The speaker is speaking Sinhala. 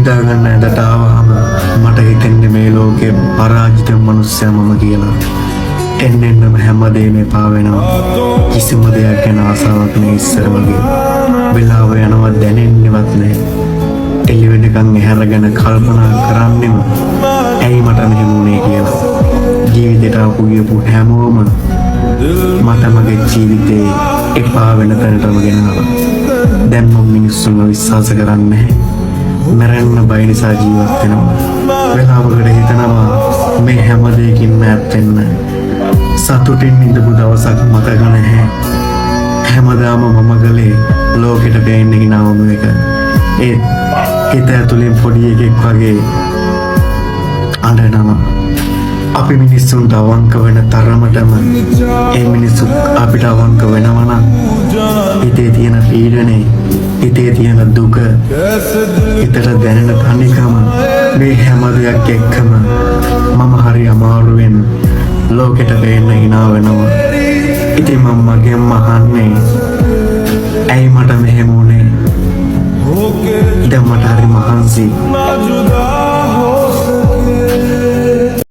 නිදාගන්න ඇඳට ආවහම මට හිතෙන්නේ මේ ලෝකේ පරාජිත මනුස්සයා මම කියලා. එන්නෙන්නම හැමදේම එපා වෙනවා. කිසිම දෙයක් ගැන ආසාවක් නෑ ඉස්සර වගේ. වෙලාව යනවා දැනෙන්නේවත් නෑ. එළි වෙනකන් එහැරගෙන කල්පනා කරන්නෙම ඇයි මට මෙහෙම වුනේ කියලා. ජීවිතේට ආපු ගියපු හැමෝම මට මගේ ජීවිතේ එපා වෙන තැනටම ගෙනාවා. දැන් මම මිනිස්සුන්ව විශ්වාස කරන්නේ නැහැ. මරන්න බය නිසා ජීවත් වෙනවා. වෙලාවකට හිතනවා මේ හැම දෙයකින්ම ඈත් වෙන්න. සතුටින් ඉඳපු දවසක් මතක නැහැ. හැමදාම මම ගලේ ලෝකෙට පේන්නේ හිනාවම එක. ඒ හිත ඇතුලෙන් පොඩි එකෙක් වගේ අඬනවා. අපි මිනිස්සුන්ට අවංක වෙන තරමටම ඒ මිනිස්සු අපිට අවංක වෙනවා නම් හිතේ තියෙන පීඩනේ, හිතේ තියෙන දුක, හිතට දැනෙන තනිකම මේ හැම දෙයක් එක්කම මම හරි අමාරුවෙන් ලෝකෙට පේන්න hina වෙනවා. ඉතින් මම මගෙන් අහන්නේ ඇයි මට මෙහෙම වුනේ? දැන් මට හරි මහන්සි.